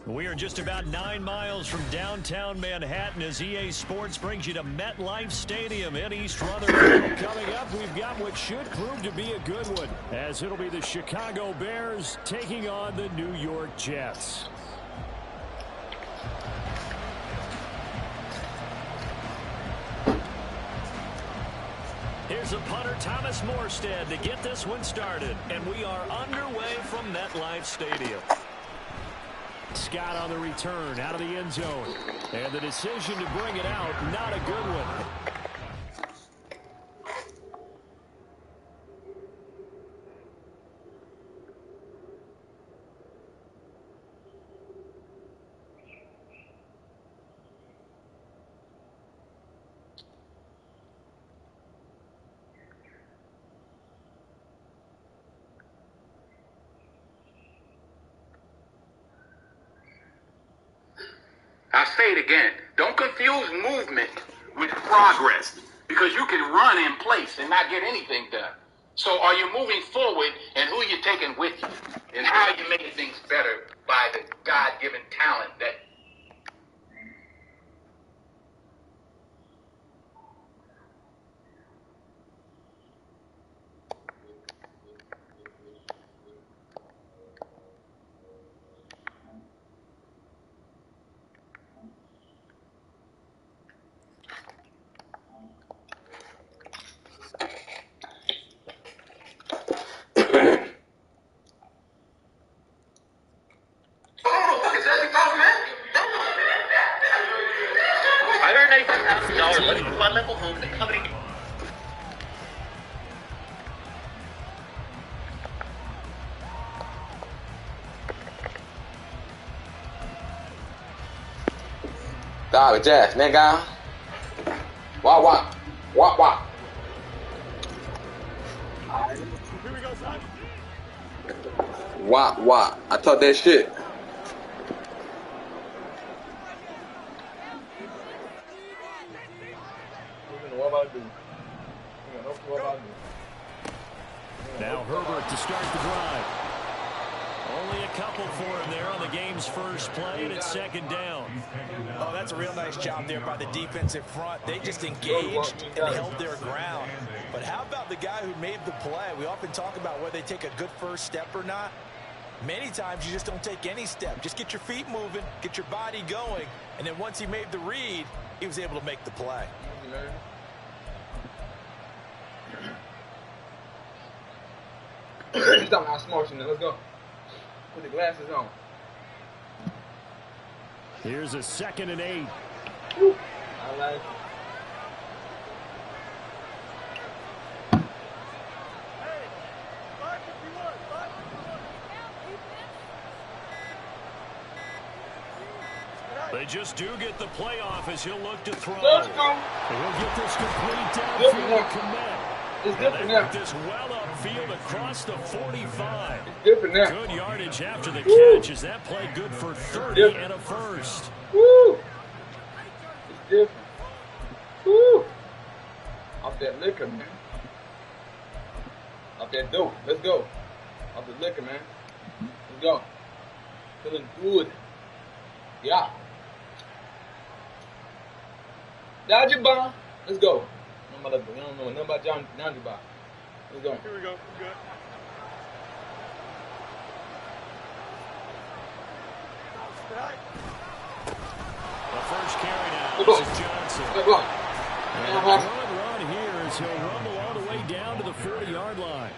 We are just about 9 miles from downtown Manhattan as EA Sports brings you to MetLife Stadium in East Rutherford. Coming up, we've got what should prove to be a good one, as it'll be the Chicago Bears taking on the New York Jets. Here's a punter, Thomas Morstead, to get this one started. And we are underway from MetLife Stadium. Scott on the return, out of the end zone. And the decision to bring it out, not a good one. I'll say it again. Don't confuse movement with progress, because you can run in place and not get anything done. So are you moving forward, and who are you taking with you? And how are you making things better by the God-given talent that $195,000 money for one level home and coveting. Dog, Jazz, nigga. Wah, wah. Wah, wah. Here we go, son. Wah, wah. I talk that shit. Now Herbert to start the drive. Only a couple for him there on the game's first play, and it's second down. Oh, that's a real nice job there by the defensive front. They just engaged and held their ground. But how about the guy who made the play? We often talk about whether they take a good first step or not. Many times you just don't take any step. Just get your feet moving, get your body going, and then once he made the read, he was able to make the play. Stop my smoking. Let's go. Put the glasses on. Here's a 2nd and 8. I like it. They just do get the playoff as he'll look to throw. Let's go. He'll get this complete downfield to Med. It's different now. This well upfield across the 45. It's different now. Good yardage after the catch. Is that play good for 30 and a first? Woo! It's different. Woo! Off that liquor, man. Off that dope. Let's go. Off the liquor, man. Let's go. Feeling good. Yeah. Dodger bomb. Let's go. I don't know nothing about John Bob. Let's go. Here we go. Good. The first carry now. This is Johnson. And a good run here as he'll rumble all the way down to the 40-yard line.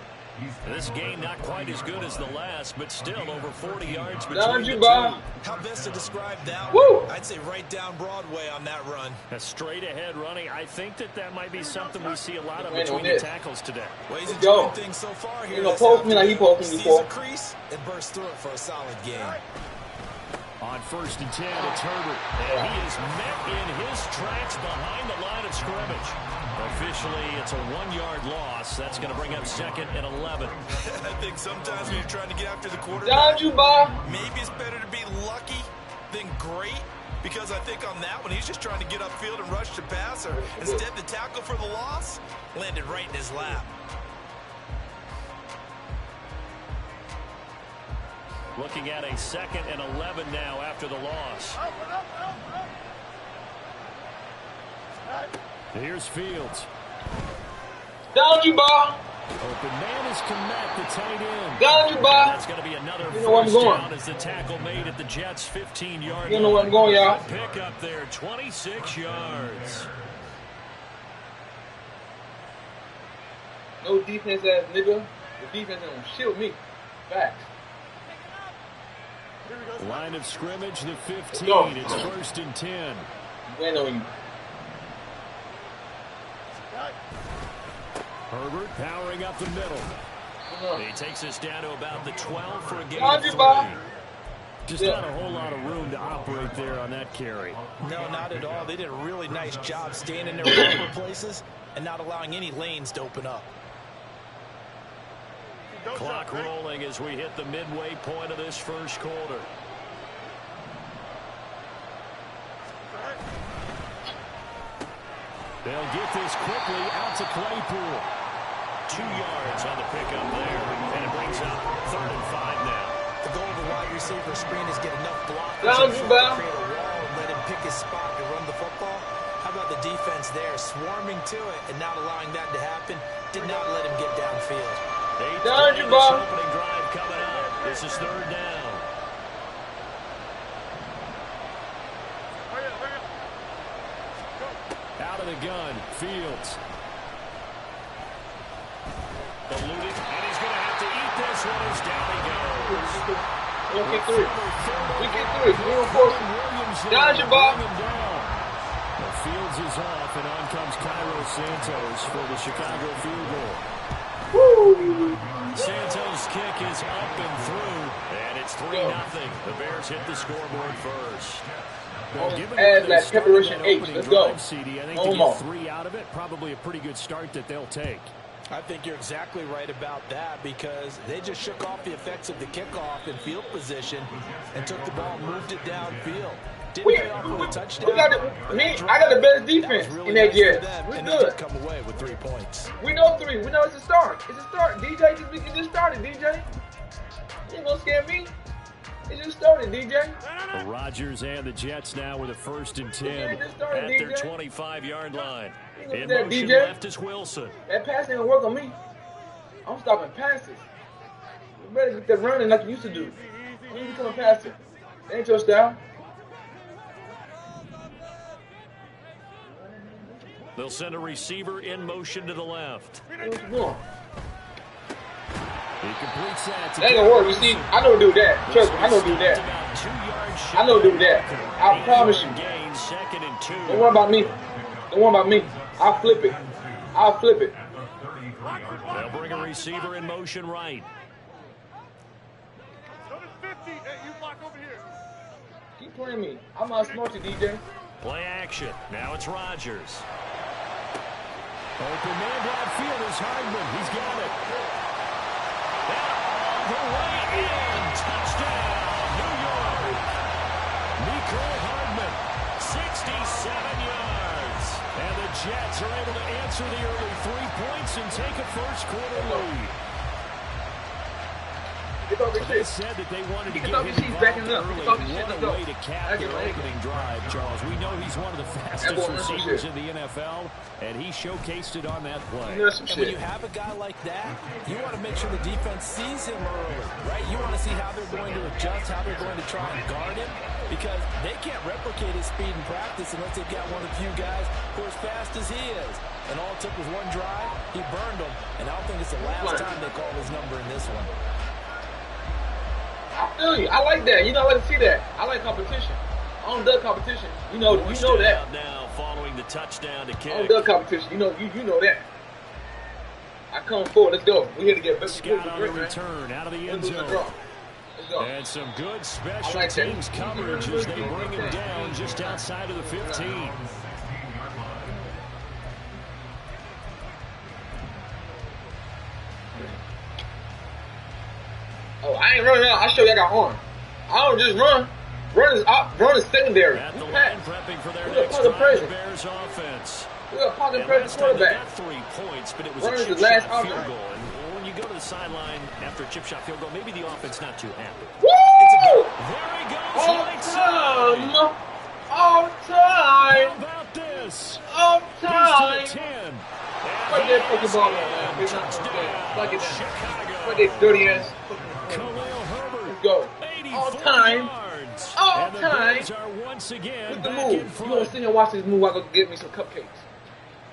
This game not quite as good as the last, but still over 40 yards between Dodger the bomb. two. How best to describe that Woo! one? I'd say right down Broadway on that run. A straight ahead running. I think that might be something we see a lot of Wait between on the this. tackles today. Ways Let's of go. doing things so far here. You know, poke me like he poked me Sees before. a crease and bursts through it for a solid game. On 1st and 10, it's Herbert. And he is met in his tracks behind the line of scrimmage. Officially, it's a 1-yard loss. That's going to bring up 2nd and 11. I think sometimes when you're trying to get after the quarterback, Dodger bomb. maybe it's better to be lucky than great, because I think on that one, he's just trying to get upfield and rush the passer. Instead, the tackle for the loss landed right in his lap. Looking at a 2nd and 11 now after the loss. Here's Fields. Down you, ball. Open man is Mack, the tight end. Down you, ball. That's going to be another You know where I'm first going. down as the tackle made at the Jets' 15-yard line. You know where I'm going, y'all. Pick up there, 26 yards. No defense ass nigga. The defense ain't gonna shield me. Facts. Line of scrimmage, the 15. Go. It's 1st and 10. Win on you. Herbert powering up the middle. He takes us down to about the 12 for a game Down of you, 3. ball. Just not a whole lot of room to operate there on that carry. No, not at all. They did a really nice job staying in their proper places and not allowing any lanes to open up. Clock rolling as we hit the midway point of this first quarter. They'll get this quickly out to Claypool. 2 yards on the pickup there, and it brings up 3rd and 5 now. The goal of the wide receiver screen is get enough blockers Down in you, front Bell. to create a wall and let him pick his spot to run the football. How about the defense there, swarming to it and not allowing that to happen? Did not let him get downfield. Down you, This ball. opening drive coming up. This is 3rd down. Out of the gun, Fields. Eluding, and he's going to have to eat this one as down he goes. We'll kick 3. We kick 3. We don't force him. Down you, ball. Well, Fields is off, and on comes Cairo Santos for the Chicago field goal. Woo! Santos' kick is up and through, and it's 3-0. The Bears hit the scoreboard first. Well, given Add where they that started preparation that H. opening Let's go. drive, CD, I think No to more. get 3 out of it, probably a pretty good start that they'll take. I think you're exactly right about that because they just shook off the effects of the kickoff in field position and took the ball and moved it downfield. Didn't pay off with a touchdown. I got the best defense That was really in that nice year. for them, We're and they good. did come away with 3 points. We know 3. We know it's a start. It's a start. DJ, it just started, DJ. You ain't gonna scare me. It just started, DJ. The Rodgers and the Jets now with a 1st and 10 Yeah, just started, At their DJ. 25-yard line. You In know that, motion DJ? left is Wilson. That pass ain't gonna work on me. I'm stopping passes. You better get that running like you used to do. You need to become a passer. That ain't your style. They'll send a receiver in motion to the left. What you doing? He completes that. That ain't gonna work. You see, I know do that. Trust me, I know do that. About 2 yards I know do that. I promise you. Gain, 2nd and 2. Don't worry about me. Don't worry about me. I'll flip it. I'll flip it. They'll bring a receiver in motion right. Keep playing me. I'm not smart to DJ. Play action. Now it's Rodgers. Open man downfield is Hardman. He's got it. All the way in. Touchdown, New York. Nicole Hardman. 67 yards. And the Jets are able to answer the early 3 points and take a first quarter lead. Get off your They shit. said that they wanted to Get get off him your seat, backing involved up. early. Get off your shit, What let's a go. way to cap That's their your leg. opening drive, Charles. We know he's one of the fastest boy knows some receivers shit. in the NFL, and he showcased it on that play. You know some And when shit. you have a guy like that, you want to make sure the defense sees him early, right? You want to see how they're going to adjust, how they're going to try and guard him, because they can't replicate his speed in practice unless they've got one of the few guys who are as fast as he is. And all it took was one drive, he burned them, and I don't think it's the last time they call his number in this one. I feel you. I like that. You know, I like to see that. I like competition. I don't duck competition. You know that. Out now following the touchdown to I don't kick. duck competition. You know that. I come forward. Let's go. We're here to get better. Scott on the return out of the end zone. Let's go. And some good special I like that. teams coverage as they bring him down just outside of the 15. Oh, I ain't running out. I show you I got arm. I don't just run. Run is secondary. At the We line pass. prepping for their We got next pocket drive, the presence. Bears offense. We got pocket And presence last time they quarterback. got 3 points, but it was Running a is the chip last shot field option. goal. And when you go to the sideline after a chip shot field goal, maybe the offense not too happy. Woo! There he goes. All Right time. side. All How time. about this? All He's time. to the 10. Fuck that fucking ball on, man. It's not gonna stand. Fuck it down. Fuck that dirty ass. Khalil Herbert. Let's go. 84 All time. yards. All And the time. Bears are once again With the back in move. You front. gonna sit here and watch this move? I go get me some cupcakes.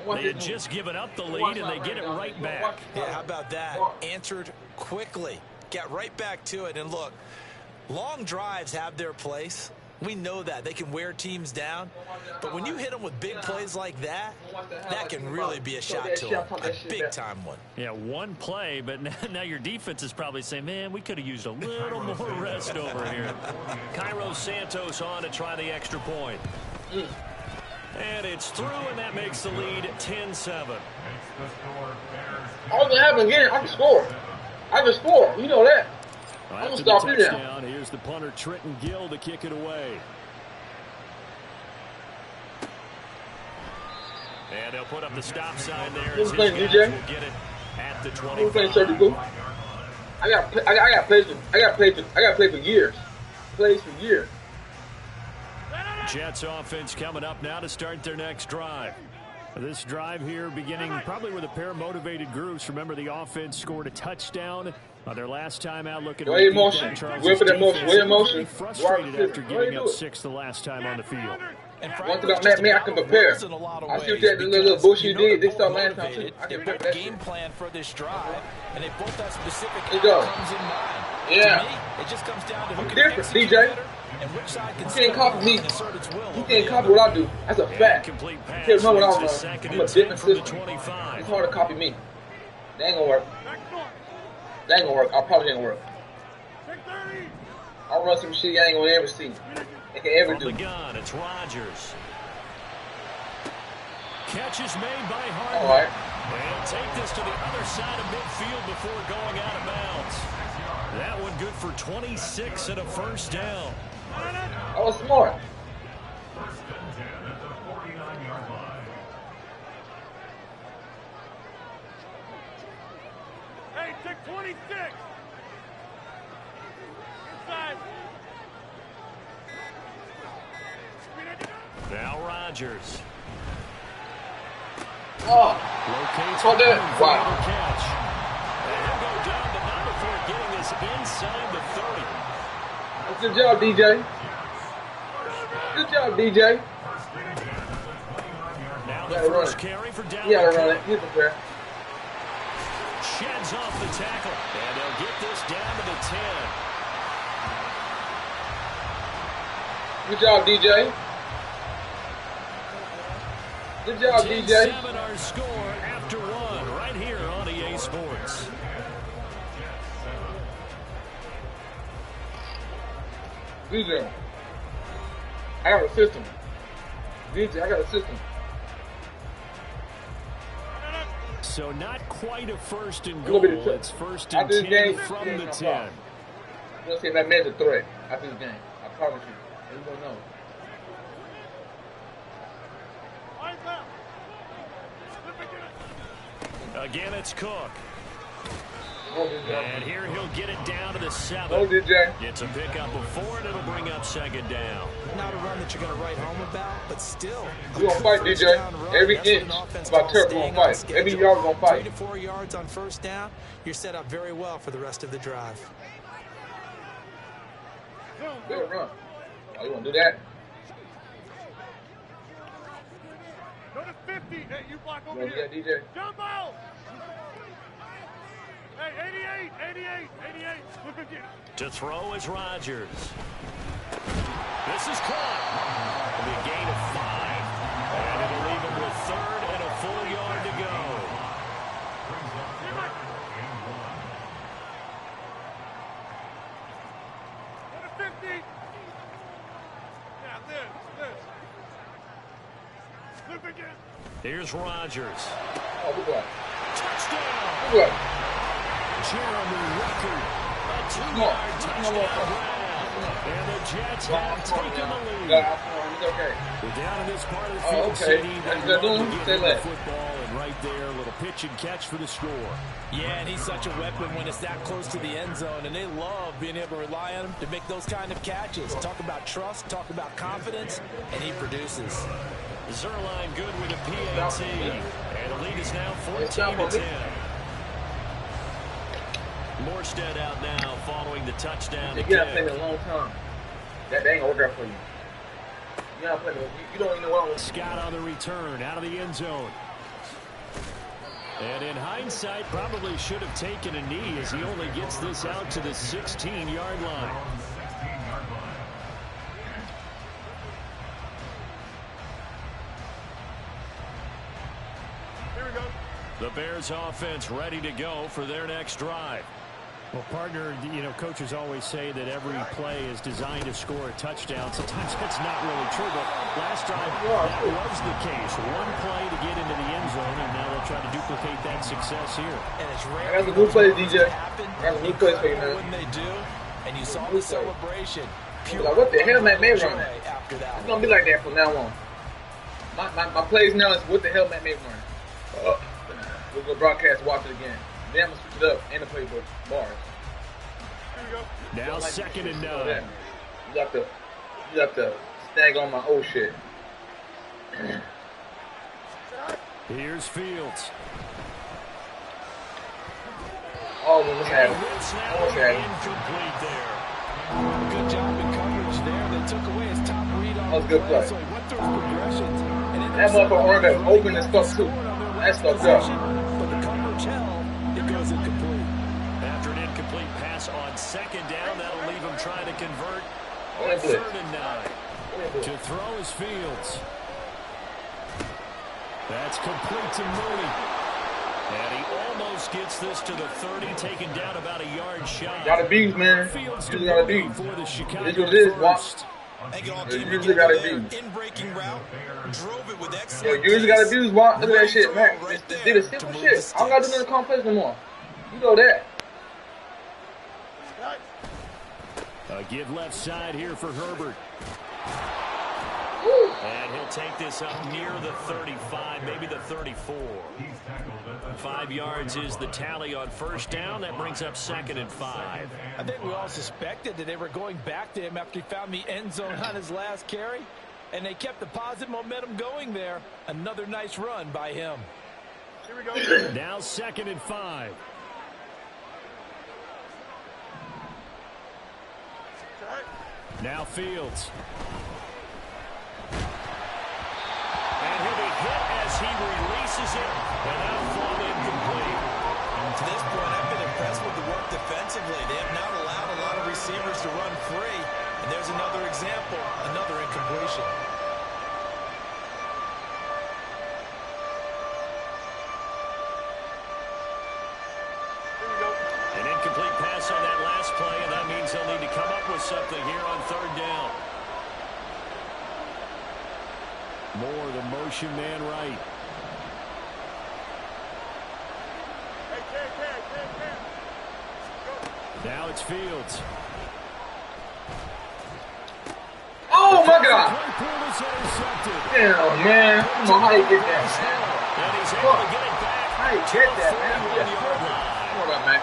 Watch They this had move. just given up the Watch lead, and they my get it now. right You gonna back. watch my Yeah, how about that? Watch. Answered quickly. Got right back to it. And look, long drives have their place. We know that. They can wear teams down. But when you hit them with big plays like that, that can really be a shot to them. A big-time one. Yeah, one play, but now your defense is probably saying, man, we could have used a little more rest over here. Cairo Santos on to try the extra point. And it's through, and that makes the lead 10-7. All that happen again, I can score. I can score. You know that. Well, I'm gonna after stop the you now. touchdown, here's the punter, Trenton Gill, to kick it away. And they'll put up the stop sign there. Who's As playing, his DJ? guys will get it at the Who's playing 25. surgical? I got play for years. Plays for years. Jets offense coming up now to start their next drive. This drive here beginning probably with a pair of motivated groups. Remember, the offense scored a touchdown on their last time out. Looking to Way repeat emotion. that. Charles' Wait for that motion. defense Way emotion. frustrated Watch after it. giving Go up ahead, 6 the last time on the field. And One thing frankly, about just Matt, I about can prepare. rules in a lot of I see ways that little because bullshit you you know did. they're They both start last time too. motivated. I They can put prepare a that game shit. plan for this drive, and they both have specific There you go. outcomes in mind. Yeah. To me, it just comes down to who can Different, execute DJ. better and which side can You step can't copy up me. and assert its will You over can't the copy other. what I do. That's a fact. Complete You pass. can't run what I leads to run. second I'm a and 10 different from the system. 25. It's hard to copy me. That ain't gonna work. That ain't gonna work. I probably ain't gonna work. I'll run some shit you ain't gonna ever see. They can ever From do. the gun, it's Rodgers. Catch is made by All Hardman. right. And take this to the other side of midfield before going out of bounds. That one good for 26 and a first down. I was smart. Hey, take 26. Inside. Now Rodgers. Oh, Locates Hold that. Hardman for Wow. another catch. And he'll go down, but not before getting this inside the 30. good job, DJ. Good job, DJ. Now the Gotta run first it. carry for down You gotta the run cut. it. He's prepared. Sheds off the tackle. And they'll get this down to the 10. Good job, DJ. Good job, DJ. 10-7 our score after one right here on EA Sports. DJ. I got a system. DJ, I got a system. So not quite a first and Little bit goal. of trouble. It's first After and this 10 game, from yeah, the no 10. problem. You're going to see that man's a threat after this game. I promise you. You don't know. Again, it's Cook. Go, DJ. And here he'll get it down to the 7. Go, DJ. It's a pickup of 4, and it'll bring up second down. Not a run that you're going to write home about, but still. We gonna fight, first DJ. down run. Every That's what inch an offense about calls Turk staying gonna on fight. Every schedule. yard gonna fight. 3 to 4 yards on first down. You're set up very well for the rest of the drive. Good run. Oh, you want to do that? Go to 50. Hey, you block You over want to do here. that, DJ? Jump out. Hey, 88. Look again. To throw is Rodgers. This is caught. It'll be a gain of 5. And it'll leave him with 3rd and a full yard to go. Go to 50. Yeah, this. Look again. Here's Rodgers. Oh, good boy. Touchdown. Good boy. Jeremy Ruckert. A Come 2-yard on. touchdown grab. And the Jets have taken the lead. It's okay. We're down in this part of the field, CD. That's what they're doing. Get Stay the left. football, and right there, a little pitch and catch for the score. Yeah, and he's such a weapon when it's that close to the end zone, and they love being able to rely on him to make those kind of catches. Talk about trust, talk about confidence, and he produces. Zerline good with a PAT. And the lead is now 14-10. Morstead out now following the touchdown. You gotta play a long time. That ain't gonna work out for you. You gotta play. You don't even know what. Scott on the return out of the end zone. And in hindsight, probably should have taken a knee as he only gets this out to the 16-yard line. Here we go. The Bears offense ready to go for their next drive. Well, partner, you know, coaches always say that every play is designed to score a touchdown. Sometimes that's not really true, but last drive, that was the case. One play to get into the end zone, and now they'll try to duplicate that success here. And it's I rare. got some good plays, DJ. I got some good plays for you, man. When they do, and you saw the celebration. Like, what the hell, Mack Med running? After that. It's gonna be like that from now on. My plays now is what the hell Mack Med running. We're gonna broadcast, watch it again. Then I'm gonna switch it up in the playbook bars. Here we go. Now Like, 2nd and 9. You have to snag on my old shit. Here's Fields. All of them was having. Rips that Almost one had it. incomplete there. Good job in coverage there. They took away his top read on That was the good play. So he went through his progressions. And ended That up motherfucker running back open as fuck, too. scoring on their That's last fucked up. possession, but the coverage held. It goes incomplete. After an incomplete pass on 2nd down, that'll leave him trying to convert on Blitz. 3rd and 9. To throw is Fields. That's complete to Mooney. And he almost gets this to the 30, taken down about a yard shy. Gotta beat, man. Fields You to gotta Mooney beat. for the Chicago This is what it is, first. I think it all You came usually together gotta there. be. In breaking route, drove it with Yo, excellent you usually gotta pace. abuse. Look at that shit, man. Right Just there did a to simple move shit. the I don't gotta do sticks. nothing complex no more. You know that. A give left side here for Herbert. Woo. And he'll take this up near the 35, maybe the 34. 5 yards is the tally on 1st down. That brings up 2nd and 5. I think we all suspected that they were going back to him after he found the end zone on his last carry, and they kept the positive momentum going there. Another nice run by him. Here we go. Now 2nd and 5. Now Fields. And he'll be hit as he releases it, and that'll fall incomplete. To this point, I've been impressed with the work defensively. They have not allowed a lot of receivers to run free. And there's another example, another incompletion. Here we go. An incomplete pass on that last play, and that means they'll need to come up with something here on 3rd down. Moore, the motion man right. Hey, Cam. Now it's Fields. Oh my God. Claypool is intercepted. Damn, man. I don't know how you get that, man. And he's able to get it back. How you get that, man? Yeah. Come on, man.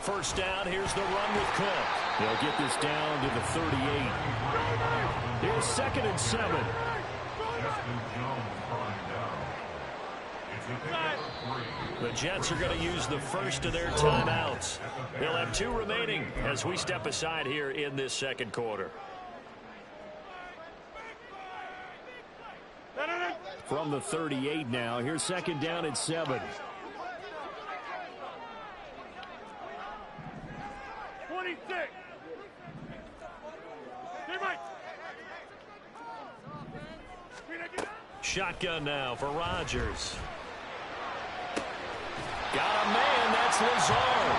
First down, here's the run with Cook. They'll get this down to the 38. Here's 2nd and 7. The Jets are going to use the first of their timeouts. They'll have 2 remaining as we step aside here in this 2nd quarter. From the 38 now, here's 2nd down and 7. 26. Stay right. Shotgun now for Rodgers. Got a man, that's Lazard.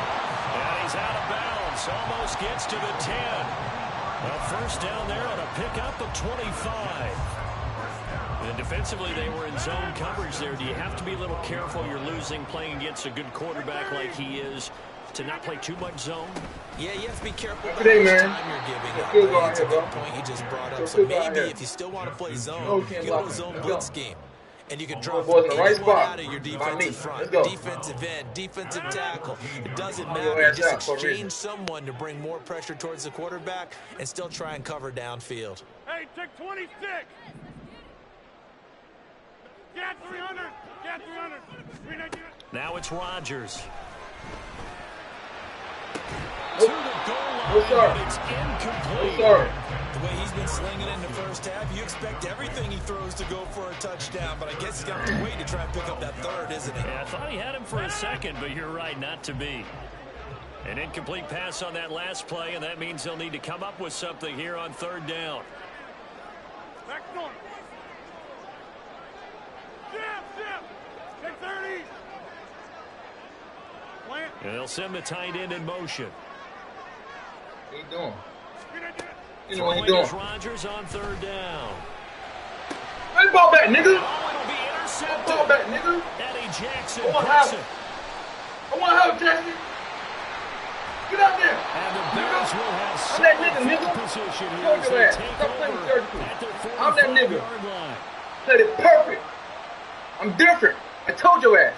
And he's out of bounds, almost gets to the 10. A first down there on a pickup of 25. And defensively, they were in zone coverage there. Do you have to be a little careful? You're losing, playing against a good quarterback like he is, to not play too much zone? Yeah, you have to be careful about Today, how much man. time you're giving up. Good going It's a here, good bro. point you just brought up. Good So going maybe here. if you still want to play zone, Okay, get on a let's zone go. blitz scheme. And you can drop boys in the right anyone spot. out of your By me. defensive front, Let's go. defensive end, defensive tackle. It doesn't Your matter. You ass just out for a reason. exchange someone to bring more pressure towards the quarterback and still try and cover downfield. Hey, take 26. Get 300. Get 300. 390. Now it's Rodgers. Oh. To the goal line, Oh, sir. but it's incomplete. Oh, sorry. The way he's been slinging it in the first half, you expect everything he throws to go for a touchdown, but I guess he's going to have to wait to try and pick up that third, isn't he? Yeah, I thought he had him for a second, but you're right, not to be. An incomplete pass on that last play, and that means they'll need to come up with something here on third down. Back north. Zip. Take 30. Plant. And they'll send the tight end in motion. What you doing? 390. You know what you Throwing doing? is Rodgers on third down. Hey, ball back, nigga. Oh, it'll be intercepted. Ball back, nigga. Eddie Jackson I want picks help. it. I want help, Jackson. Get out there. And the Bears will have I'm that nigga, field nigga. position here Told as your they ass. take Stop playing over surgical. at their I'm that nigga. 45-yard line. Played it perfect. I'm different. I told your ass.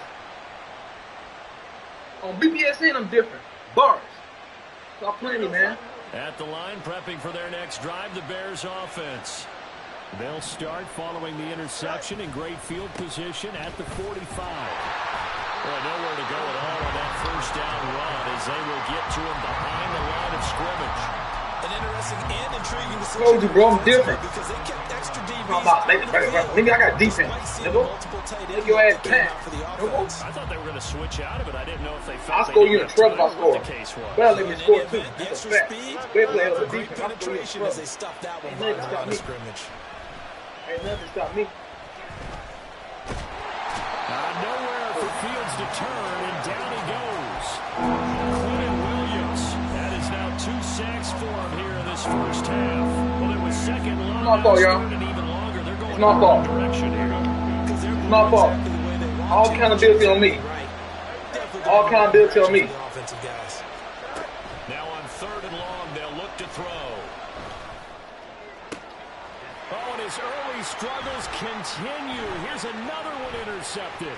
On BPSN, I'm different. Bars. Stop playing me, man. At the line, prepping for their next drive, the Bears offense. They'll start following the interception in great field position at the 45. Well, nowhere to go at all on that first down run as they will get to him behind the line of scrimmage. An interesting and intriguing decision. Told you, bro, I'm different. Because they kept extra DBs. Talking about, nigga, I got defense. Nigga. Take your ass back. Nigga. I thought they were going to switch out of it. I didn't know if they felt I'll they score didn't you in have trouble if I time or score. what the case was. Better let me score, too. The That's a extra fact. speed, They play and over the great defense. I'll score you in penetration as they trouble. stuff that one Ain't by nothing the stop line of me. scrimmage. Ain't nothing stop me. Nowhere for Fields to turn, and down he goes. Quentin Williams. That is now 2 sacks for him here in this first half. Well, it was second long. My fault, y'all. And even longer. They're going It's my in the fault. wrong direction here. It's my fault. All accountability on me. All accountability on me. Now on third and long, they'll look to throw. Oh, and his early struggles continue. Here's another one intercepted.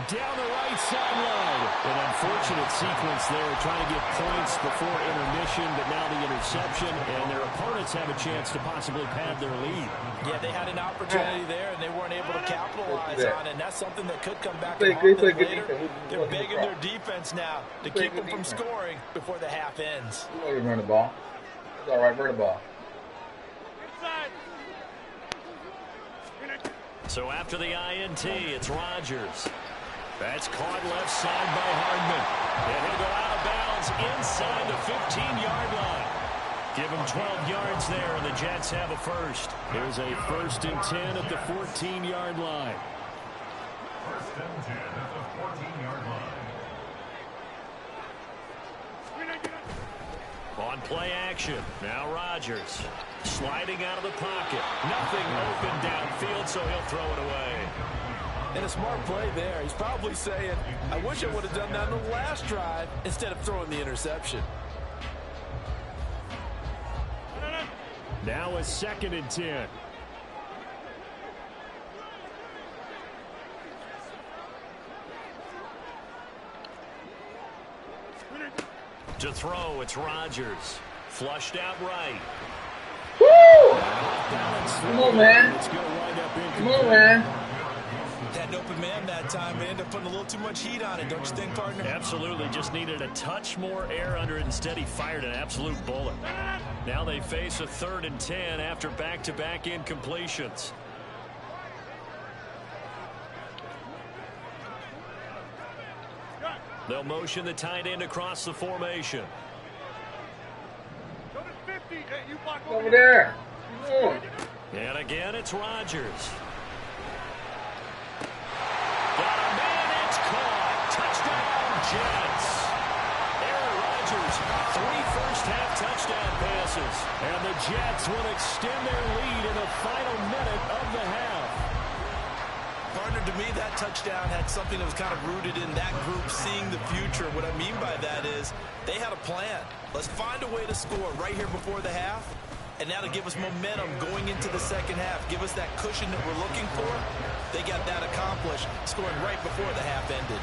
Down the right sideline. An unfortunate sequence there, trying to get points before intermission, but now the interception, and their opponents have a chance to possibly pad their lead. Yeah, they had an opportunity there, and they weren't able to capitalize on it. And that's something that could come back Play and good, haunt them play good later. defense. They're begging their defense now to Play keep them good from defense. scoring before the half ends. You know you run the ball. It's all right, run the ball. Inside. 390. So after the INT, it's Rodgers. That's caught left side by Hardman. And he'll go out of bounds inside the 15-yard line. Give him 12 yards there, and the Jets have a first. Here's a 1st and 10 at the 14-yard line. 1st and 10 at the 14-yard line. 390. On play action, now Rodgers. Sliding out of the pocket. Nothing open downfield, so he'll throw it away. And a smart play there. He's probably saying, I wish I would have done that on the last drive instead of throwing the interception. Now a 2nd and 10. To throw, it's Rodgers. Flushed out right. Woo! Balance Come on, man. It's going to wind up Come on, man. Had an open man that time, but ended up putting a little too much heat on it, don't you think, partner? Absolutely, just needed a touch more air under it. Instead, he fired an absolute bullet. Now they face a 3rd and 10 after back-to-back incompletions. They'll motion the tight end across the formation. Go to 50. Hey, you block Over there. Come on. And again, it's Rodgers. Got a man, it's caught. Touchdown, Jets. Aaron Rodgers 3 first-half touchdown passes. And the Jets will extend their lead in the final minute of the half. Partner, to me, that touchdown had something that was kind of rooted in that group seeing the future. What I mean by that is they had a plan. Let's find a way to score right here before the half. And now to give us momentum going into the second half, give us that cushion that we're looking for. They got that accomplished, scoring right before the half ended.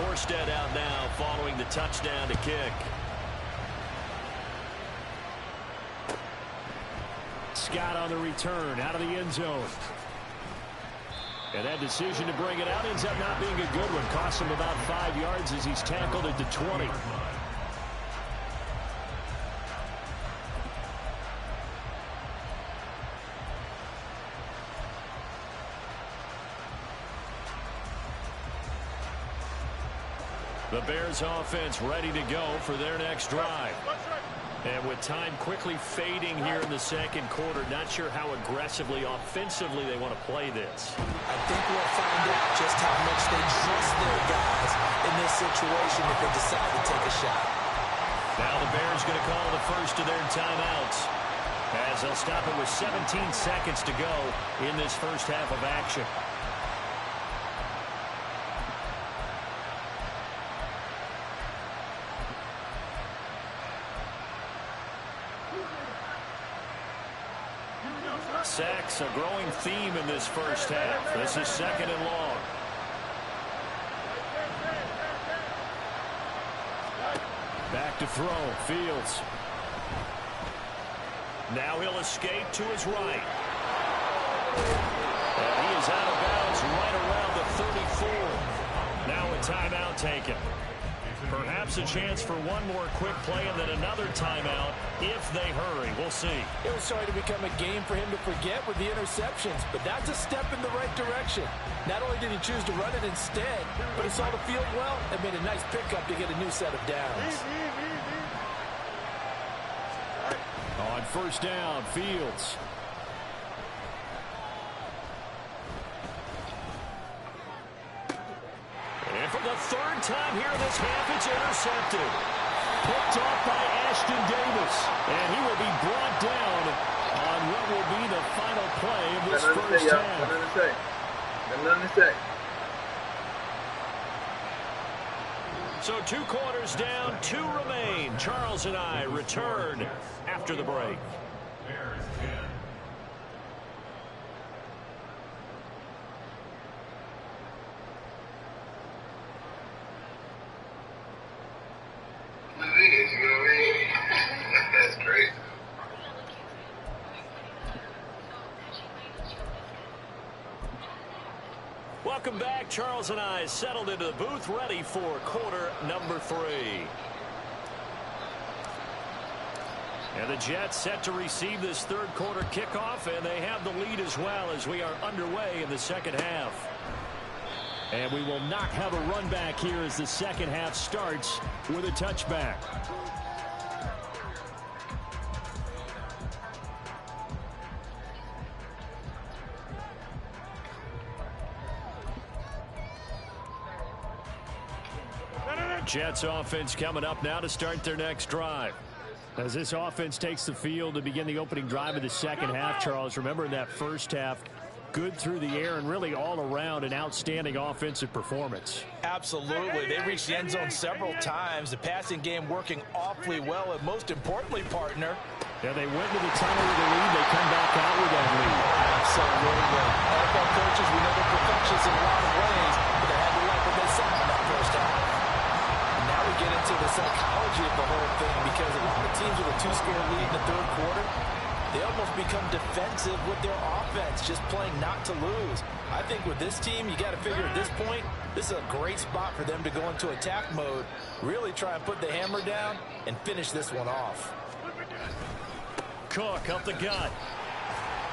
Morstead out now following the touchdown to kick. Scott on the return out of the end zone. And that decision to bring it out ends up not being a good one. Costs him about 5 yards as he's tackled at the 20. The Bears offense ready to go for their next drive. And with time quickly fading here in the second quarter, not sure how aggressively, offensively they want to play this. I think we'll find out just how much they trust their guys in this situation if they decide to take a shot. Now the Bears going to call the first of their timeouts, as they'll stop it with 17 seconds to go in this first half of action. Sacks, a growing theme in this first half. This is second and long. Back to throw. Fields. Now he'll escape to his right. And he is out of bounds right around the 34. Now a timeout taken. Perhaps a chance for one more quick play and then another timeout if they hurry. We'll see. It was starting to become a game for him to forget with the interceptions, but that's a step in the right direction. Not only did he choose to run it instead, but he saw the field well and made a nice pickup to get a new set of downs. On first down, Fields. And for the third time here this half, it's intercepted. Picked off by Ashton Davis. And he will be brought down on what will be the final play of this first half. Nothing to say. So 2 quarters down, 2 remain. Charles and I return after the break. Bears 10. That's great. Welcome back. Charles and I settled into the booth, ready for quarter number 3. And the Jets set to receive this third quarter kickoff, and they have the lead as well as we are underway in the second half. And we will not have a run back here as the second half starts with a touchback. Jets offense coming up now to start their next drive. As this offense takes the field to begin the opening drive of the second half, Charles, remember in that first half, good through the air and really all around an outstanding offensive performance. Absolutely. They reached the end zone several times. The passing game working awfully well, and most importantly, partner, yeah, they went to the tunnel with a lead. They come back out with that lead. Absolutely. NFL coaches, we know they're perfectionists in a lot of ways, but they had to like what they saw in that first half. Now we get into the psychology of the whole thing, because a lot of teams with a 2-score lead in the third quarter, they almost become defensive with their offense, just playing not to lose. I think with this team, you got to figure at this point, this is a great spot for them to go into attack mode, really try and put the hammer down and finish this one off. Cook up the gut.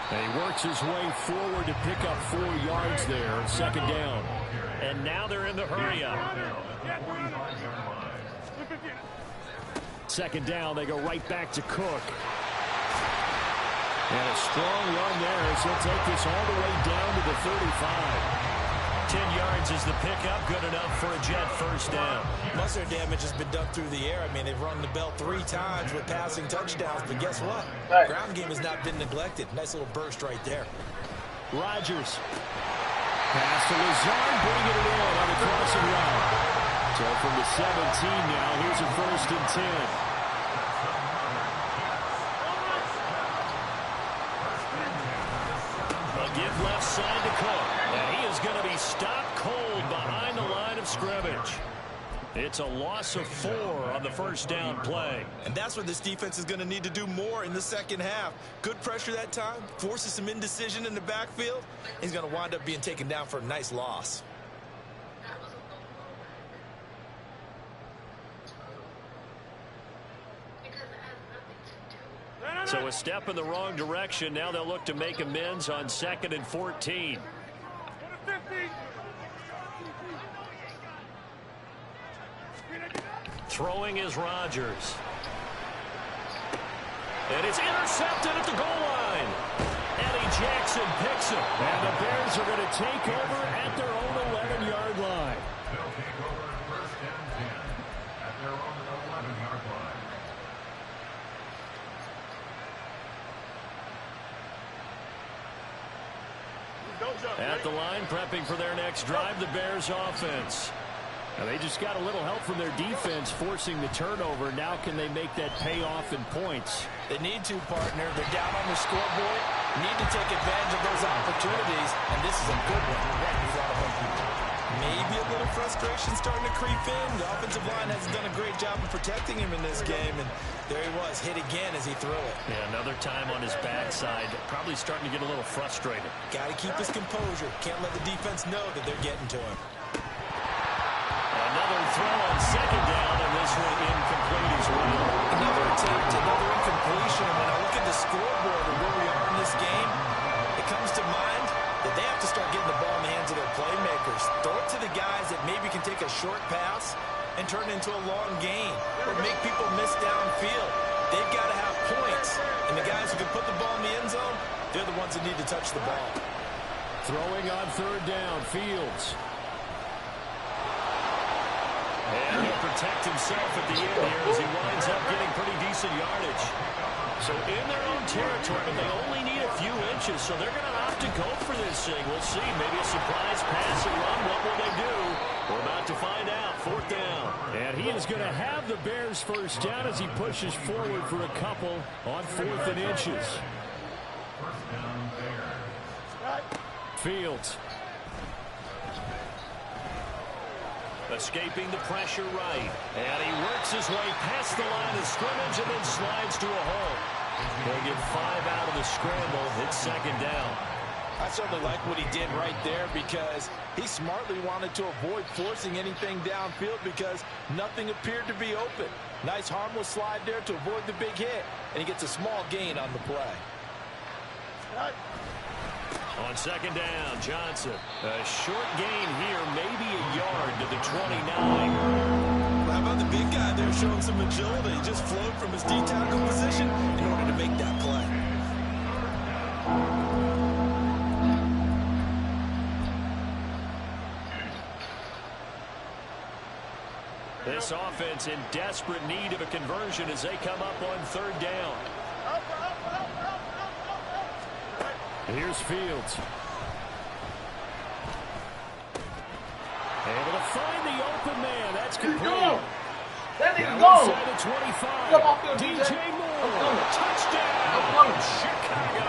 And he works his way forward to pick up 4 yards there, second down. And now they're in the hurry-up. Second down, they go right back to Cook. And a strong run there as he'll take this all the way down to the 35. 10 yards is the pickup. Good enough for a Jet first down. Most of their damage has been done through the air. I mean, they've rung the bell 3 times with passing touchdowns, but guess what? Right. Ground game has not been neglected. Nice little burst right there. Rodgers. Pass to Lazard, bringing it in on the crossing route. So from the 17 now, here's a 1st and 10. A give left side to Cook. And he is going to be stopped cold behind the line of scrimmage. It's a loss of 4 on the first down play. And that's what this defense is going to need to do more in the second half. Good pressure that time, forces some indecision in the backfield. He's going to wind up being taken down for a nice loss. So a step in the wrong direction. Now they'll look to make amends on 2nd and 14. Throwing is Rodgers. And it's intercepted at the goal line. Eddie Jackson picks it. And the Bears are going to take over at their own 11-yard line. They'll take over 1st and 10 at their own 11-yard line. At the line, prepping for their next drive, the Bears offense. Now they just got a little help from their defense forcing the turnover. Now can they make that pay off in points? They need to, partner. They're down on the scoreboard. Need to take advantage of those opportunities, and this is a good one right in front of them. Maybe a little frustration starting to creep in. The offensive line hasn't done a great job of protecting him in this game, and there he was, hit again as he threw it. Yeah, another time on his backside. Probably starting to get a little frustrated. Got to keep his composure. Can't let the defense know that they're getting to him. Another throw on 2nd down, and this one incomplete as well. Another attempt, another incompletion. And when I look at the scoreboard and where we are in this game, it comes to mind that they have to start getting the ball in the hands of their playmakers. Throw it to the guys that maybe can take a short pass and turn it into a long gain or make people miss downfield. They've got to have points. And the guys who can put the ball in the end zone, they're the ones that need to touch the ball. Throwing on 3rd down, Fields. And he'll protect himself at the end here as he winds up getting pretty decent yardage. So in their own territory, but they only need a few inches, so they're going to have to go for this thing. We'll see. Maybe a surprise pass and run. What will they do? We're about to find out. 4th down. And he is going to have the Bears first down as he pushes forward for a couple on 4th and inches. First down, Bears. Fields. Escaping the pressure right. And he works his way past the line of scrimmage and then slides to a hole. They'll get 5 out of the scramble. It's 2nd down. I certainly like what he did right there because he smartly wanted to avoid forcing anything downfield because nothing appeared to be open. Nice harmless slide there to avoid the big hit, and he gets a small gain on the play. On 2nd down, Johnson. A short gain here, maybe a yard to the 29. How about the big guy there showing some agility? He just flowed from his D-tackle position in order to make that play. This offense in desperate need of a conversion as they come up on 3rd down. Here's Fields. Able to find the open man. That's complete. That nigga Now gone. inside the 25. Come off field, DJ Moore. I'm Touchdown. Chicago.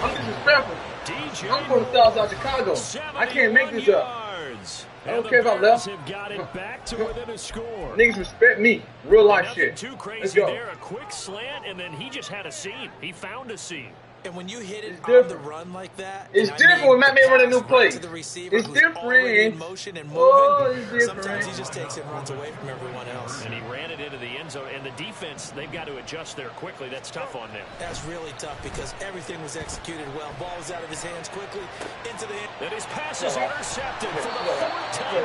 I'm disrespectful. DJ I'm from the south side of Chicago. I can't make this up. Yards. I don't care if I left. Have got it back to within a score. Niggas respect me. Real life Nothing shit. too Let's crazy go. there. A quick slant, and then he just had a seam. He found a seam. And when you hit it It's on the different. run like that, It's and different when Matt May the run a new pass play. right to the receiver It's who's different. already in motion and moving. Oh, it's different. Sometimes he just takes it and runs away from everyone else. And he ran it into the end zone. And the defense, they've got to adjust there quickly. That's tough on them. That's really tough because everything was executed well. Ball was out of his hands quickly into the end. And his pass is intercepted for the 4th time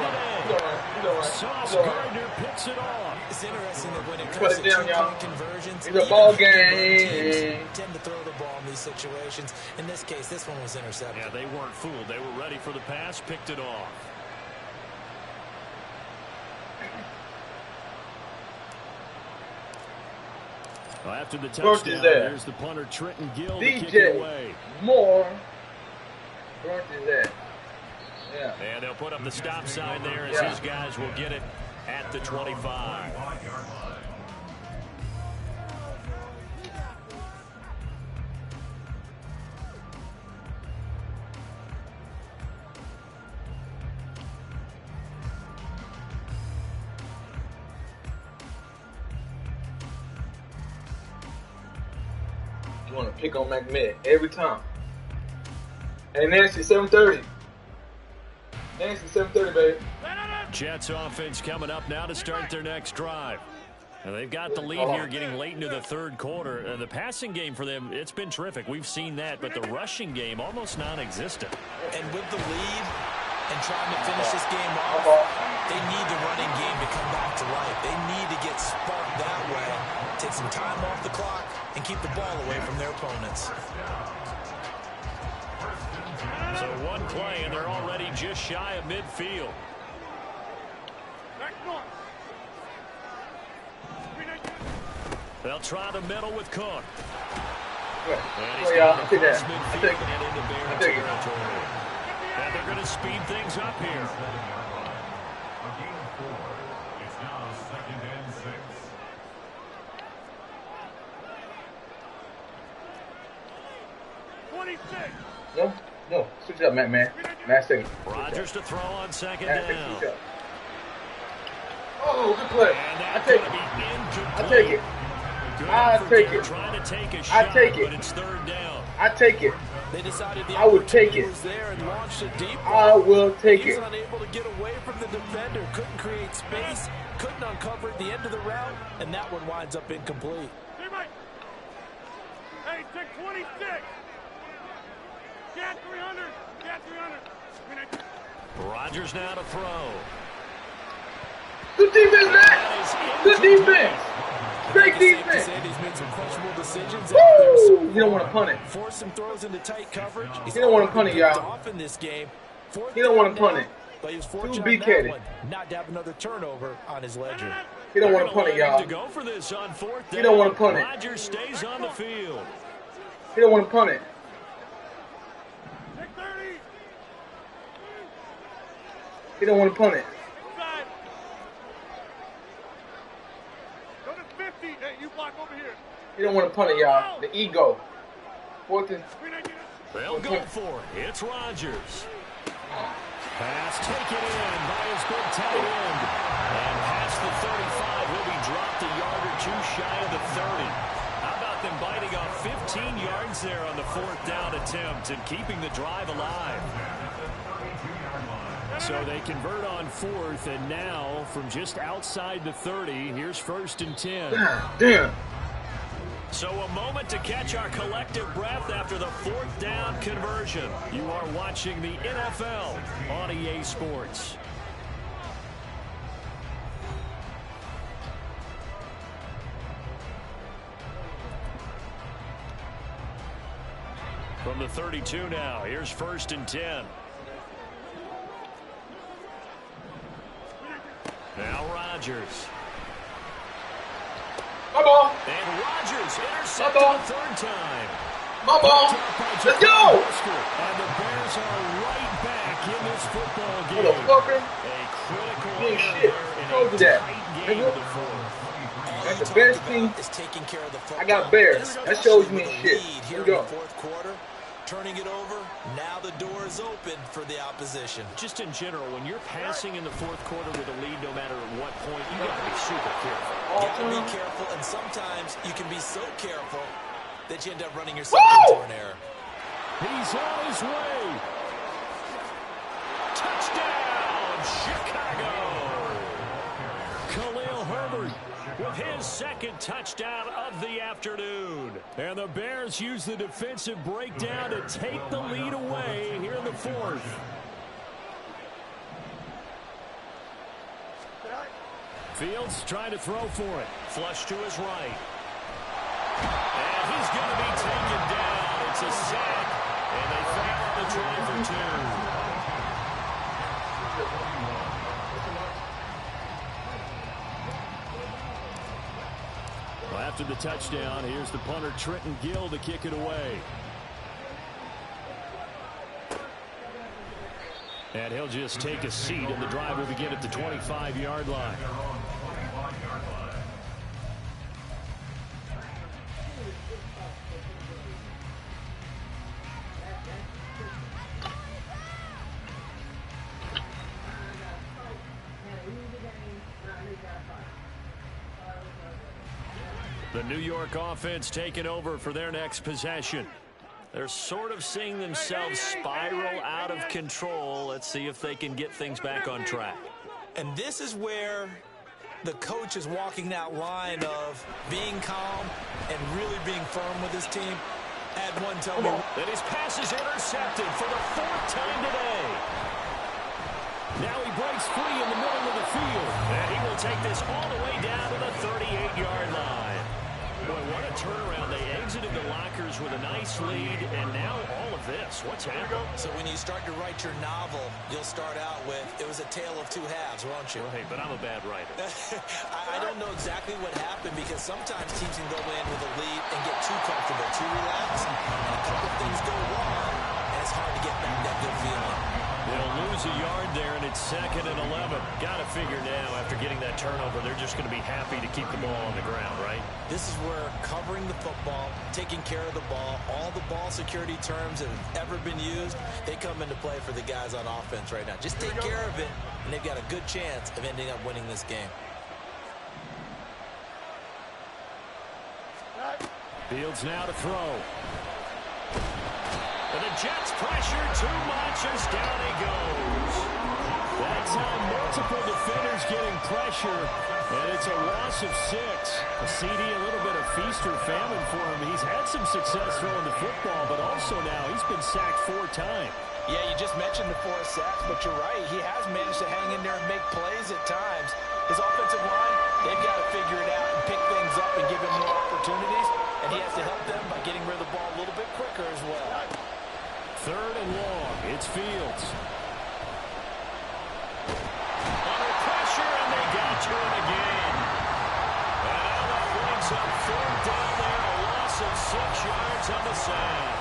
today. Sauce Gardner picks it off. It's interesting that when it Put comes it to down, y'all. two-point conversions, It's a even ball LeBron game. teams tend to throw the ball in these situations. In this case, this one was intercepted. Yeah, they weren't fooled. They were ready for the pass, picked it off. Well, after the touchdown, there's the punter Trenton Gill to kick it away. Moore. Front is there. Yeah. And they'll put up the stop sign there as his guys will get it at the 25. You want to pick on Mack Med every time. Hey, Nancy, 7:30. Nancy, 7:30, baby. Jets offense coming up now to start their next drive. And they've got the lead here getting late into the third quarter. The passing game for them, it's been terrific. We've seen that, but the rushing game almost non-existent. And with the lead and trying to finish this game off, they need the running game to come back to life. They need to get sparked that way, take some time off the clock, and keep the ball away from their opponents. So one play, and they're already just shy of midfield. They'll try the middle with Cook. Oh, yeah, I'll take that. I'll take it. I'll take it. And they're going to speed things up here. It's now 2nd and 6. No. Switch it up, Matt, man. Matt, second. Rodgers to throw on second down. Oh, good play. And I take it. I take it. I take it. Trying to take a shot, but it's third down. I take it. They decided the I would take it. was there and launched it deep. I will take He's it. unable to get away from the defender. Couldn't create space. Couldn't uncover at the end of the route, and that one winds up incomplete. Hey, take 26. Get 300. Get 300. Rodgers now to throw. Good defense, Matt. Good defense. Great defense. He's made some questionable decisions. Woo! You don't want to punt it. Force some throws into tight coverage. You don't want to punt it, y'all. Off in this game. You don't want to punt it. But he was Too fortunate big-headed. on that one, not to have another turnover on his ledger. You don't want to punt it, y'all. To go for this on fourth down. You don't want to punt it. Rodgers stays on the field. You don't want to punt it. Take 30. You don't want to punt it. Inside. Go to 50. Hey, you block over here. You don't want to punt it, y'all. The ego. Fourth and... They'll go for it. It's Rodgers. Pass taken in by his big tight end. And past the 35, he'll be dropped a yard or two shy of the 30. How about them biting off 15 yards there on the fourth down attempt and keeping the drive alive? So they convert on fourth, and now from just outside the 30, here's 1st and 10. Damn. So a moment to catch our collective breath after the fourth down conversion. You are watching the NFL on EA Sports. From the 32 now, here's 1st and 10. Now Rodgers. My ball. And Rodgers intercepted the third time. My ball. Let's go. And the Bears are right back in this football game. Motherfucker. A critical Doing error shit. there in Told you a that. tight game Nigga. of the fourth. That's the Bears team. Is taking care of the football. I got Bears. That shows me shit. Here Here we in go. the fourth quarter, turning it over. Now the door is open for the opposition. Just in general, when you're passing in the fourth quarter with a lead, no matter at what point, you got to be super careful. Got to be careful, and sometimes you can be so careful that you end up running yourself into an error. He's on his way. Touchdown, Chicago. Khalil Herbert with his second touchdown of the afternoon. And the Bears use the defensive breakdown to take the lead away here in the fourth. Fields trying to throw for it. Flush to his right. And he's going to be taken down. It's try for 2. Well, after the touchdown, here's the punter Trenton Gill to kick it away. And he'll just take a seat, and the drive will begin at the 25-yard line. The New York offense taking over for their next possession. They're sort of seeing themselves spiral out of control. Let's see if they can get things back on track. And this is where the coach is walking that line of being calm and really being firm with his team. Had one tell me that his pass is intercepted for the 4th time today. Now he breaks free in the middle of the field. And he will take this all the way down to the 38-yard line. Boy, what a turnaround. They exited the lockers with a nice lead, and now all of this. What's happening? So when you start to write your novel, you'll start out with, it was a tale of 2 halves, won't you? Well, hey, but I'm a bad writer. I don't know exactly what happened, because sometimes teams can go in with a lead and get too comfortable, too relaxed, and a couple of things go wrong, and it's hard to get back that good feeling. They'll lose a yard there, and it's 2nd and 11. Got to figure now, after getting that turnover, they're just going to be happy to keep the ball on the ground, right? This is where covering the football, taking care of the ball, all the ball security terms that have ever been used, they come into play for the guys on offense right now. Just take care of it, and they've got a good chance of ending up winning this game. Fields now to throw. And the Jets pressure too much as down he goes. That time, multiple defenders getting pressure, and it's a loss of 6. A CD, a little bit of feast or famine for him. He's had some success throwing the football, but also now he's been sacked 4 times. Yeah, you just mentioned the 4 sacks, but you're right. He has managed to hang in there and make plays at times. His offensive line, they've got to figure it out and pick things up and give him more opportunities, and he has to help them by getting rid of the ball a little bit quicker as well. 3rd and long. It's Fields. Under pressure, and they got to it again. And now that brings up 4th down there, a loss of 6 yards on the sack.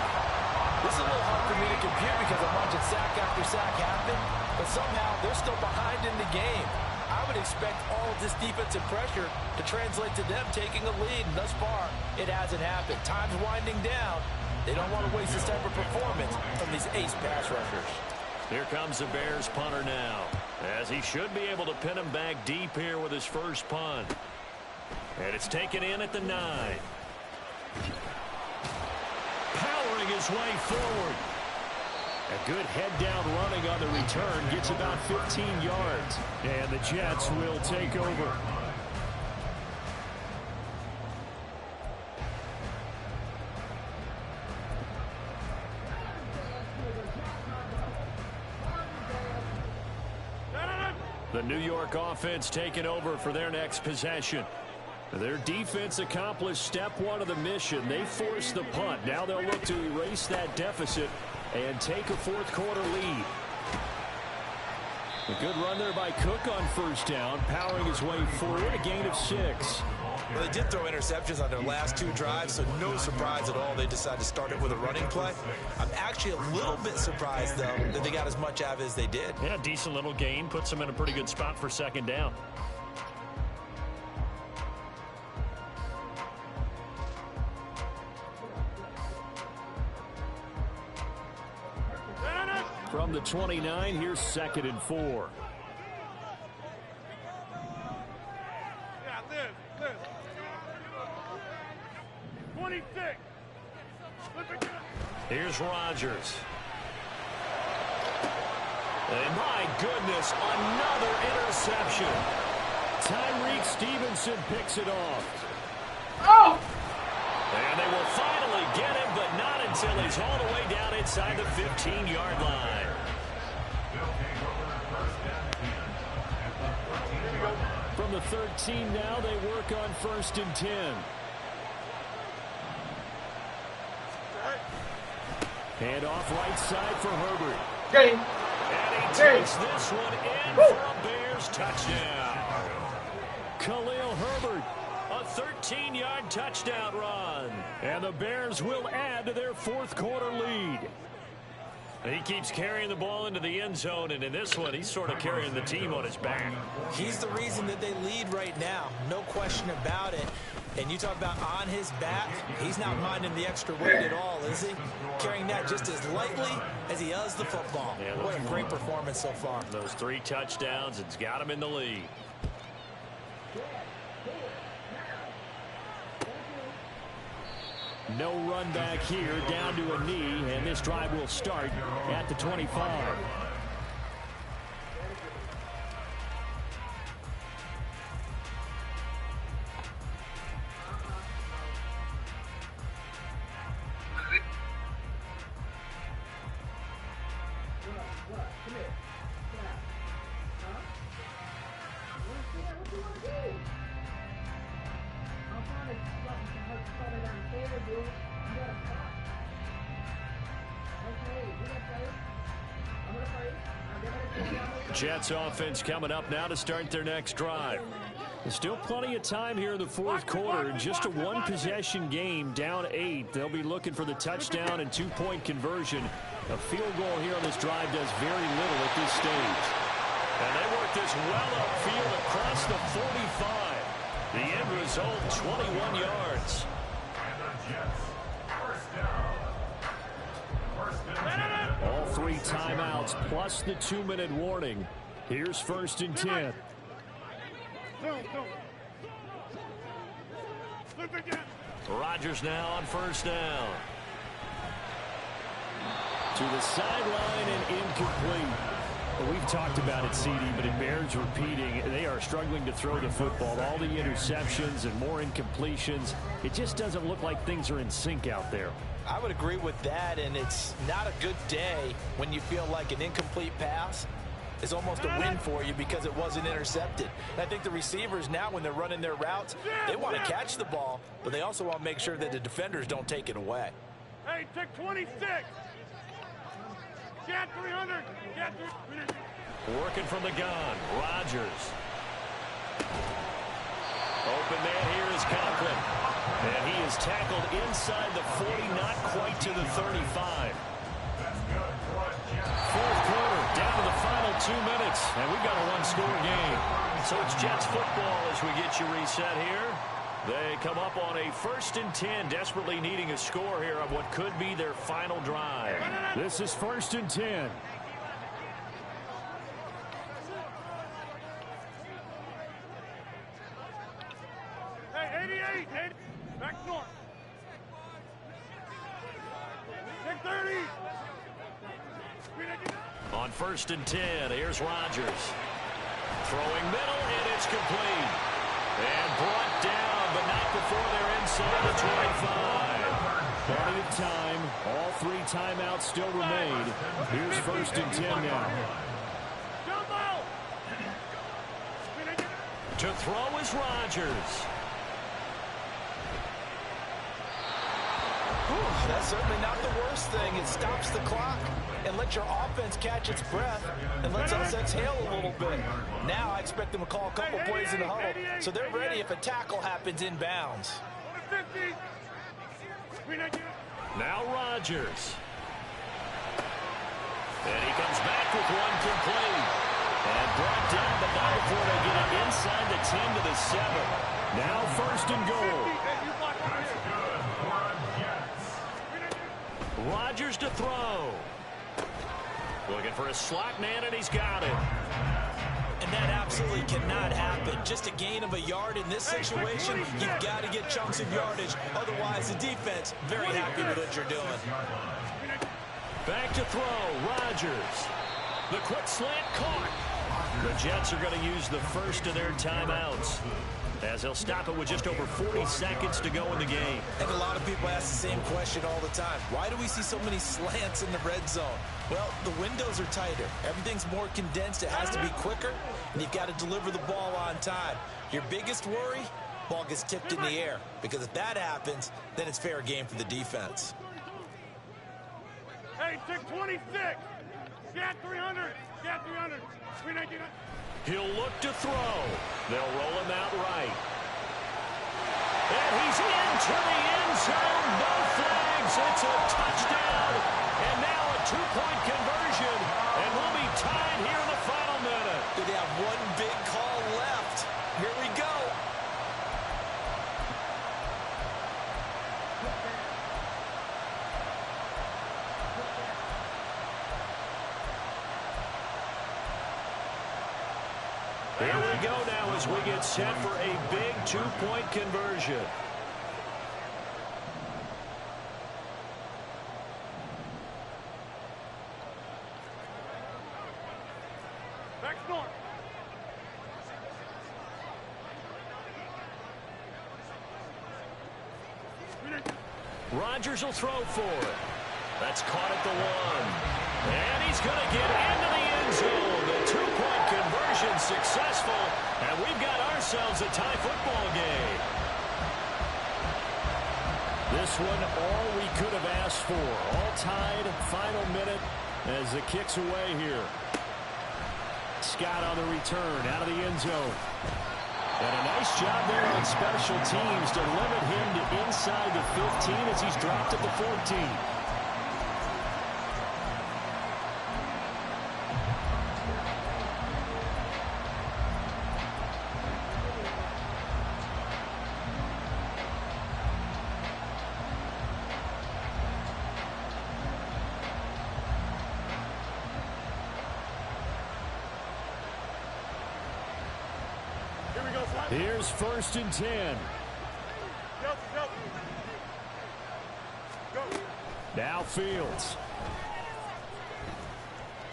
This is a little hard for me to compute because I'm watching sack after sack happen, but somehow they're still behind in the game. I would expect all of this defensive pressure to translate to them taking a lead, and thus far, it hasn't happened. Time's winding down. They don't want to waste this type of performance from these ace pass rushers. Here comes the Bears punter now, as he should be able to pin him back deep here with his first punt. And it's taken in at the 9. Powering his way forward. A good head-down running on the return gets about 15 yards. And the Jets will take over. The New York offense taking over for their next possession. Their defense accomplished step 1 of the mission. They forced the punt. Now they'll look to erase that deficit and take a 4th quarter lead. A good run there by Cook on 1st down, powering his way forward, a gain of 6. Well, they did throw interceptions on their last 2 drives, so no surprise at all they decided to start it with a running play. I'm actually a little bit surprised, though, that they got as much out of it as they did. Yeah, decent little gain. Puts them in a pretty good spot for 2nd down. From the 29, here's 2nd and 4. Yeah, Liz. 26. Here's Rodgers. And my goodness, another interception. Tyreek Stevenson picks it off. Oh! And they will finally get him, but not until he's all the way down inside the 15-yard line. From the 13 now, they work on 1st and 10. And off right side for Herbert. Game. And he takes this one in for a Bears touchdown. Khalil Herbert, a 13-yard touchdown run. And the Bears will add to their fourth quarter lead. He keeps carrying the ball into the end zone, and in this one, he's sort of carrying the team on his back. He's the reason that they lead right now. No question about it. And you talk about on his back, he's not minding the extra weight at all, is he? Carrying that just as lightly as he does the football. Yeah, what a great performance so far. Those 3 touchdowns, it's got him in the lead. No run back here, down to a knee, and this drive will start at the 25. Jets offense coming up now to start their next drive. There's still plenty of time here in the fourth quarter. Just a one-possession game, down 8. They'll be looking for the touchdown and 2-point conversion. A field goal here on this drive does very little at this stage. And they work this well upfield across the 45. The end result, 21 yards. All 3 timeouts plus the 2-minute warning. Here's 1st and 10. Rodgers now on 1st down. To the sideline and incomplete. Well, we've talked about it, CD, but it bears repeating. They are struggling to throw the football. All the interceptions and more incompletions. It just doesn't look like things are in sync out there. I would agree with that, and it's not a good day when you feel like an incomplete pass is almost a win for you because it wasn't intercepted. And I think the receivers now, when they're running their routes, they want to catch the ball, but they also want to make sure that the defenders don't take it away. Hey, take 26. Get 300. Get 300. Working from the gun, Rodgers. Open man here is Conklin. And he is tackled inside the 40, not quite to the 35. Fourth quarter, down to the final 2 minutes, and we've got a one-score game. So it's Jets football as we get you reset here. They come up on a 1st and 10, desperately needing a score here on what could be their final drive. This is 1st and 10. Hey, 88. Back north. Take 30. On 1st and 10, here's Rodgers. Throwing middle, and it's complete. And brought down, but not before they're inside the 25. Plenty of time. All 3 timeouts still remain. Here's 1st and 10 now. To throw is Rodgers. That's certainly not the worst thing. It stops the clock and lets your offense catch its breath and lets us exhale a little bit. Now I expect them to call a couple plays in the huddle so they're ready if a tackle happens inbounds. Now Rodgers. And he comes back with one complete. And brought down, but not before they get it inside the 10 to the 7. Now 1st and goal. Rodgers to throw. Looking for a slot man, and he's got it. And that absolutely cannot happen. Just a gain of a yard in this situation, you've got to get chunks of yardage. Otherwise, the defense, very happy with what you're doing. Back to throw, Rodgers. The quick slant caught. The Jets are going to use the first of their timeouts, as they'll stop it with just over 40 seconds to go in the game. I think a lot of people ask the same question all the time. Why do we see so many slants in the red zone? Well, the windows are tighter. Everything's more condensed. It has to be quicker, and you've got to deliver the ball on time. Your biggest worry, ball gets tipped in the air, because if that happens, then it's fair game for the defense. Hey, tick 26. Get 300. Get 300. 319. He'll look to throw. They'll roll him out right. And he's into the end zone. No flags. It's a touchdown. And now a two-point conversion. And we'll be tied here in the final minute. They have one big call left. Here we go. Here we go now as we get set for a big two-point conversion. Back north. Rodgers will throw for it. That's caught at the 1. And he's going to get into the end zone. The two-point conversion successful. And we've got ourselves a tie football game. This one all we could have asked for. All tied, final minute as the kick's away here. Scott on the return out of the end zone. And a nice job there on special teams to limit him to inside the 15 as he's dropped at the 14. Here's 1st and 10. Now Fields.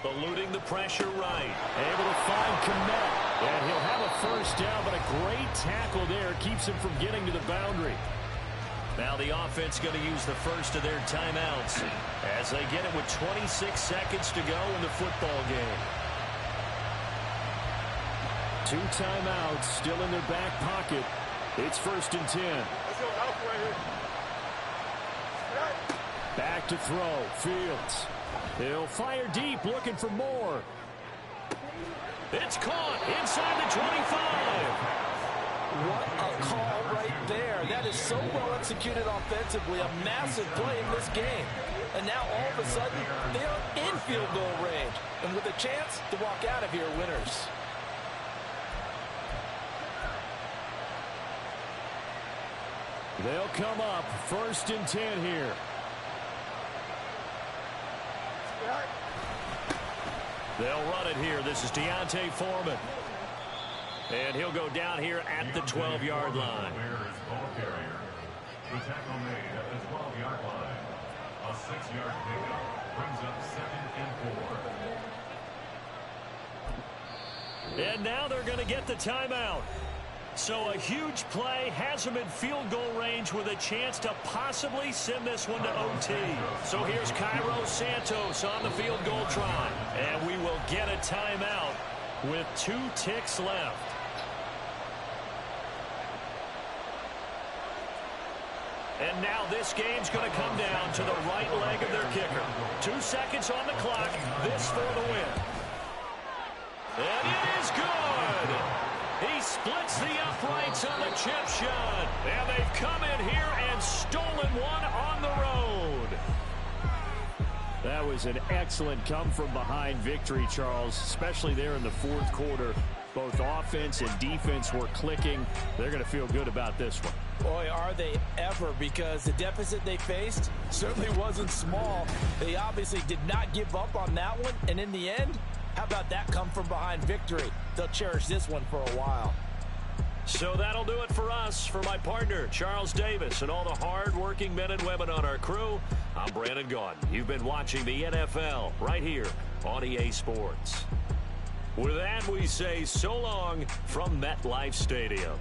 Eluding the pressure right. Able to find Mack. And he'll have a first down, but a great tackle there keeps him from getting to the boundary. Now the offense going to use the first of their timeouts as they get it with 26 seconds to go in the football game. 2 timeouts still in their back pocket. It's 1st and 10. Back to throw. Fields. He'll fire deep, looking for more. It's caught inside the 25. What a call right there. That is so well executed offensively. A massive play in this game. And now all of a sudden, they are in field goal range. And with a chance to walk out of here winners. They'll come up 1st and 10 here. They'll run it here. This is Deontay Foreman. And he'll go down here at the 12-yard line. The tackle made at the 12-yard line. A 6-yard pickup brings up 2nd and 4. And now they're going to get the timeout. So a huge play has them in field goal range with a chance to possibly send this one to OT. So here's Cairo Santos on the field goal try. And we will get a timeout with 2 ticks left. And now this game's going to come down to the right leg of their kicker. 2 seconds on the clock. This for the win. And it is good. He splits the uprights on the chip shot. And they've come in here and stolen one on the road. That was an excellent come-from-behind victory, Charles, especially there in the 4th quarter. Both offense and defense were clicking. They're going to feel good about this one. Boy, are they ever, because the deficit they faced certainly wasn't small. They obviously did not give up on that one, and in the end, how about that come-from-behind victory? They'll cherish this one for a while. So that'll do it for us. For my partner, Charles Davis, and all the hard-working men and women on our crew, I'm Brandon Gaudin. You've been watching the NFL right here on EA Sports. With that, we say so long from MetLife Stadium.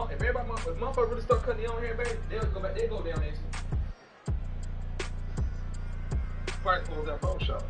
if motherfuckers really start cutting their own hair, baby, they'll go back. They'll go down there. Probably close that barber shop.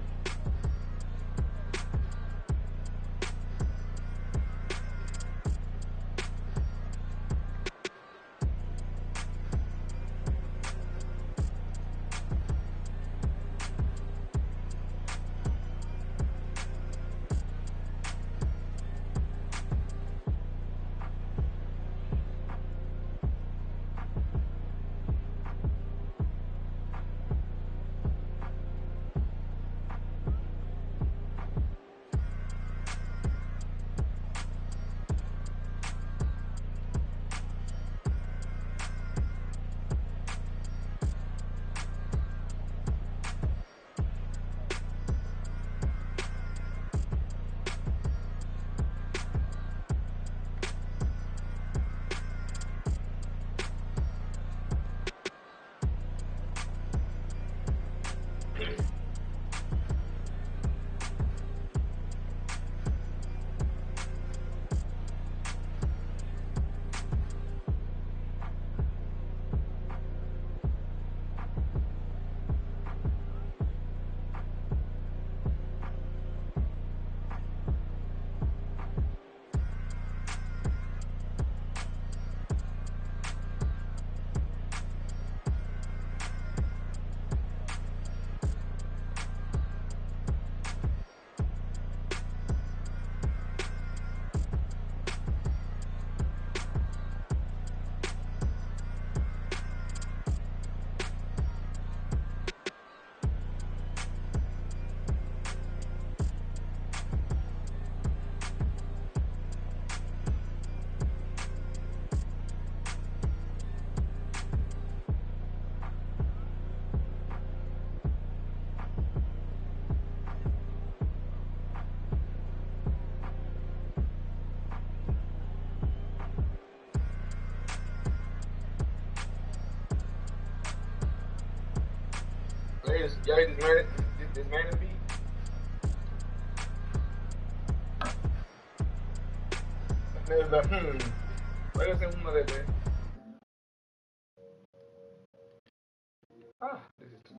Y'all hear this man beat? There's a Why does it like that, man? Ah.